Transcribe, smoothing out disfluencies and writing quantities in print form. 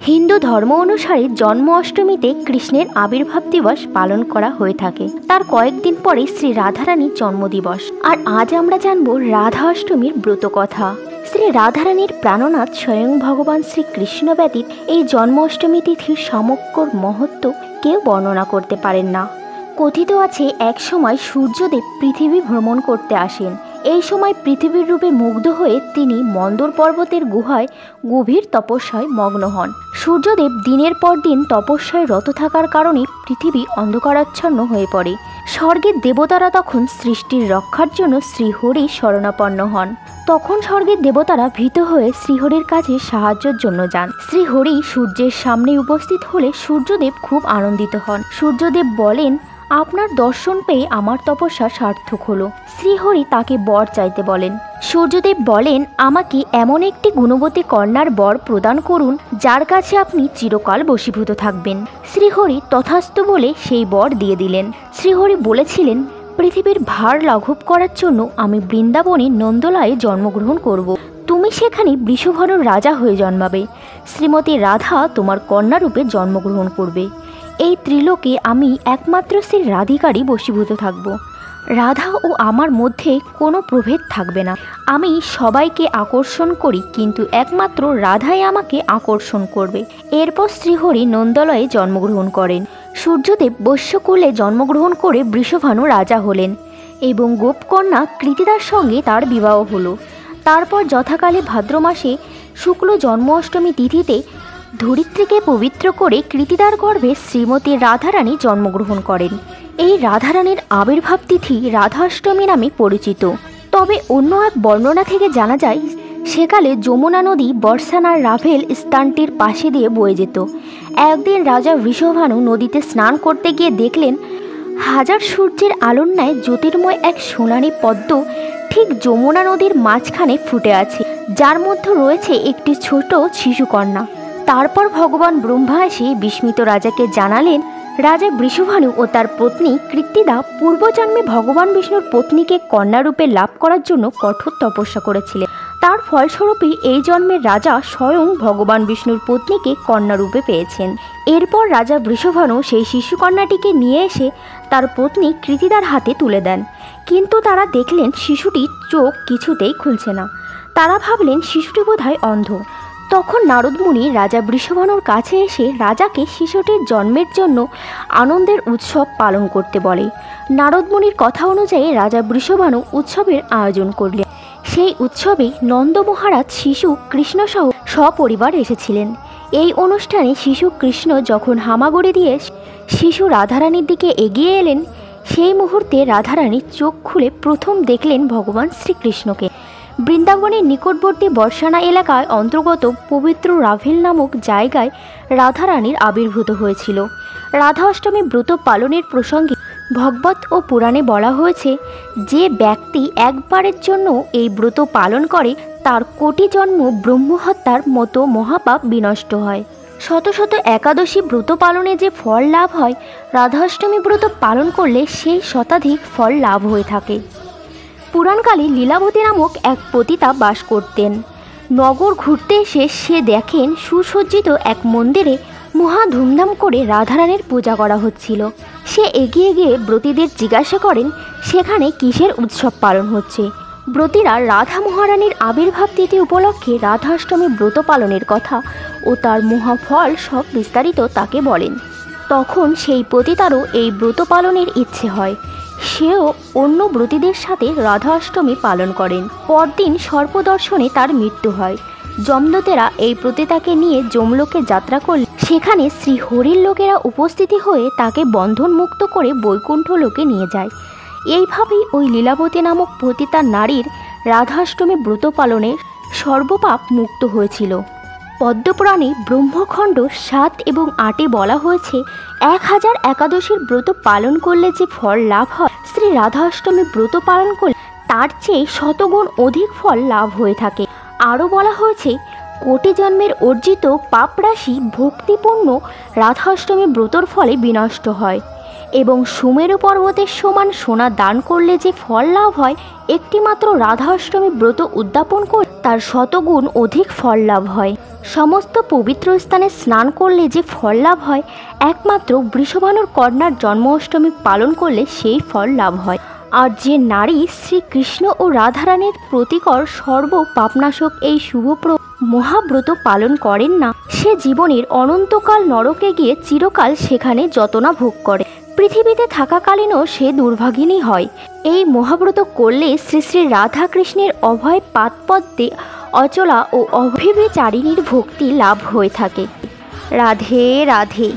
হিন্দু ধর্ম অনুসারে জন্ম অষ্টমীতে কৃষ্ণের আবির্ভাব দিবস পালন করা হয়ে থাকে। তার কয়েকদিন পরে শ্রী রাধারানীর জন্মদিবস। আর আজ আমরা জানব রাধা অষ্টমীর ব্রত কথা। শ্রী রাধারানীর প্রাণনাথ স্বয়ং ভগবান শ্রীকৃষ্ণ ব্যতীত এই জন্ম অষ্টমী তিথির সমগ্র মহত্ব কেউ বর্ণনা করতে পারেন না। কথিত আছে এক সময় সূর্যদেব পৃথিবী ভ্রমণ করতে আসেন। এই সময় পৃথিবীর রূপে মুগ্ধ হয়ে তিনি মন্দর পর্বতের গুহায় গভীর তপস্যায় মগ্ন হন। সূর্যদেব দিনের পর দিন তপস্যায় রত থাকার কারণে পৃথিবী অন্ধকারাচ্ছন্ন হয়ে পড়ে। স্বর্গের দেবতারা তখন সৃষ্টির রক্ষার জন্য শ্রীহরি শরণাপন্ন হন। তখন স্বর্গের দেবতারা ভীত হয়ে শ্রীহরির কাছে সাহায্যের জন্য যান। শ্রীহরি সূর্যের সামনে উপস্থিত হলে সূর্যদেব খুব আনন্দিত হন। সূর্যদেব বলেন, আপনার দর্শন পেয়ে আমার তপস্যা সার্থক হলো। শ্রীহরি তাকে বর চাইতে বলেন। সূর্যদেব বলেন, আমাকে এমন একটি গুণবতী কন্যার বর প্রদান করুন যার কাছে আপনি চিরকাল বশীভূত থাকবেন। শ্রীহরি তথাস্তু বলে সেই বর দিয়ে দিলেন। শ্রীহরি বলেছিলেন, পৃথিবীর ভার লাঘব করার জন্য আমি বৃন্দাবনে নন্দলায়ে জন্মগ্রহণ করব। তুমি সেখানে বৃষভানুর রাজা হয়ে জন্মাবে। শ্রীমতী রাধা তোমার কন্যারূপে জন্মগ্রহণ করবে। এই ত্রিলোকে আমি একমাত্র শ্রী রাধিকারই বশীভূত থাকব। রাধা ও আমার মধ্যে কোনো প্রভেদ থাকবে না। আমি সবাইকে আকর্ষণ করি, কিন্তু একমাত্র রাধাই আমাকে আকর্ষণ করবে। এরপর শ্রীহরি নন্দলয়ে জন্মগ্রহণ করেন। সূর্যদেব বৈশ্যকুলে জন্মগ্রহণ করে বৃষভানু রাজা হলেন এবং গোপকন্যা কৃতিদার সঙ্গে তার বিবাহ হলো। তারপর যথাকালে ভাদ্র মাসে শুক্ল জন্ম অষ্টমী তিথিতে ধরিত্রীকে পবিত্র করে কৃতিদার গর্ভে শ্রীমতী রাধারানী জন্মগ্রহণ করেন। এই রাধারানীর আবির্ভাব তিথি রাধাষ্টমী নামে পরিচিত। তবে অন্য এক বর্ণনা থেকে জানা যায়, সেকালে যমুনা নদী বর্ষানার রাভেল স্থানটির পাশে দিয়ে বয়ে যেত। একদিন রাজা বৃষভানু নদীতে স্নান করতে গিয়ে দেখলেন, হাজার সূর্যের আলোর ন্যায় জ্যোতির্ময় এক সোনালী পদ্ম ঠিক যমুনা নদীর মাঝখানে ফুটে আছে, যার মধ্যে রয়েছে একটি ছোট শিশুকন্যা। তারপর ভগবান ব্রহ্মা এসে বিস্মিত রাজাকে জানালেন, রাজা বৃষভানু ও তার পত্নী কৃত্তিদা পূর্বজন্মে ভগবান বিষ্ণুর পত্নীকে কন্যারূপে লাভ করার জন্য কঠোর তপস্যা করেছিলেন। তার ফলস্বরূপই এই জন্মের রাজা স্বয়ং ভগবান বিষ্ণুর পত্নীকে কন্যারূপে পেয়েছেন। এরপর রাজা বৃষভানু সেই শিশুকন্যাটিকে নিয়ে এসে তার পত্নী কৃত্তিদার হাতে তুলে দেন। কিন্তু তারা দেখলেন শিশুটির চোখ কিছুতেই খুলছে না। তারা ভাবলেন শিশুটি বোধহয় অন্ধ। তখন নারদমুনি রাজা বৃষভানুর কাছে এসে রাজাকে শিশুটির জন্মের জন্য আনন্দের উৎসব পালন করতে বলে। নারদমুনির কথা অনুযায়ী রাজা বৃষভানু উৎসবের আয়োজন করলেন। সেই উৎসবে নন্দ মহারাজ শিশু কৃষ্ণসহ সপরিবার এসেছিলেন। এই অনুষ্ঠানে শিশু কৃষ্ণ যখন হামাগুড়ি দিয়ে শিশু রাধারানীর দিকে এগিয়ে এলেন, সেই মুহূর্তে রাধারানীর চোখ খুলে প্রথম দেখলেন ভগবান শ্রীকৃষ্ণকে। বৃন্দাবনের নিকটবর্তী বর্ষানা এলাকায় অন্তর্গত পবিত্র রাভেল নামক জায়গায় রাধারানীর আবির্ভূত হয়েছিল। রাধা অষ্টমী ব্রত পালনের প্রসঙ্গে ভগবত ও পুরাণে বলা হয়েছে, যে ব্যক্তি একবারের জন্য এই ব্রত পালন করে তার কোটি জন্ম ব্রহ্মহত্যার মতো মহাপাপ বিনষ্ট হয়। শত শত একাদশী ব্রত পালনে যে ফল লাভ হয়, রাধাষ্টমী ব্রত পালন করলে সেই শতাধিক ফল লাভ হয়ে থাকে। পুরাণকালে লীলাবতী নামক এক পতিতা বাস করতেন। নগর ঘুরতে এসে সে দেখেন সুসজ্জিত এক মন্দিরে মহা ধুমধাম করে রাধারানীর পূজা করা হচ্ছিল। সে এগিয়ে গিয়ে ব্রতীদের জিজ্ঞাসা করেন, সেখানে কিসের উৎসব পালন হচ্ছে। ব্রতীরা রাধা মহারানীর আবির্ভাব তিথি উপলক্ষে রাধাষ্টমী ব্রত পালনের কথা ও তার মহাফল সব বিস্তারিত তাকে বলেন। তখন সেই পতিতারও এই ব্রত পালনের ইচ্ছে হয়। সেও অন্য ব্রতীদের সাথে রাধা অষ্টমী পালন করেন। পরদিন সর্পদর্শনে তার মৃত্যু হয়। যমদূতেরা এই পতিতাকে নিয়ে যমলোকে যাত্রা করলে সেখানে শ্রীহরির লোকেরা উপস্থিতি হয়ে তাকে বন্ধন মুক্ত করে বৈকুণ্ঠ লোকে নিয়ে যায়। এইভাবেই ওই লীলাবতী নামক পতিতা নারীর রাধাষ্টমী ব্রত পালনের সর্বপাপ মুক্ত হয়েছিল। পদ্মপুরাণে ব্রহ্মখণ্ড 7 এবং 8-এ বলা হয়েছে, 1000 একাদশীর ব্রত পালন করলে যে ফল লাভ হয়, শ্রী রাধা অষ্টমী ব্রত পালন করলে তার চেয়ে শতগুণ অধিক ফল লাভ হয়ে থাকে। আরও বলা হয়েছে, কোটি জন্মের অর্জিত পাপরাশি ভক্তিপূর্ণ রাধা অষ্টমী ব্রতর ফলে বিনষ্ট হয়। এবং সুমেরু পর্বতের সমান সোনা দান করলে যে ফল লাভ হয়, একটিমাত্র রাধা অষ্টমী ব্রত উদ্যাপন করে তার শতগুণ অধিক ফল লাভ হয়। সমস্ত পবিত্র স্থানে স্নান করলে যে ফল লাভ হয়, একমাত্র বৃষভানুর কন্যার জন্ম অষ্টমী পালন করলে সেই ফল লাভ হয়। আর যে নারী শ্রীকৃষ্ণ ও রাধারানীর প্রতিকর সর্ব পাপনাশক এই শুভ মহাব্রত পালন করেন না, সে জীবনের অনন্তকাল নরকে গিয়ে চিরকাল সেখানে যতনা ভোগ করে, পৃথিবীতে থাকাকালীনও সে দুর্ভাগিনী হয়। এই মহাব্রত করলে শ্রী শ্রী রাধা কৃষ্ণের অভয় পাদপদ্মে অচলা ও অভিবেচারিণীর ভক্তি লাভ হয়ে থাকে। রাধে রাধে।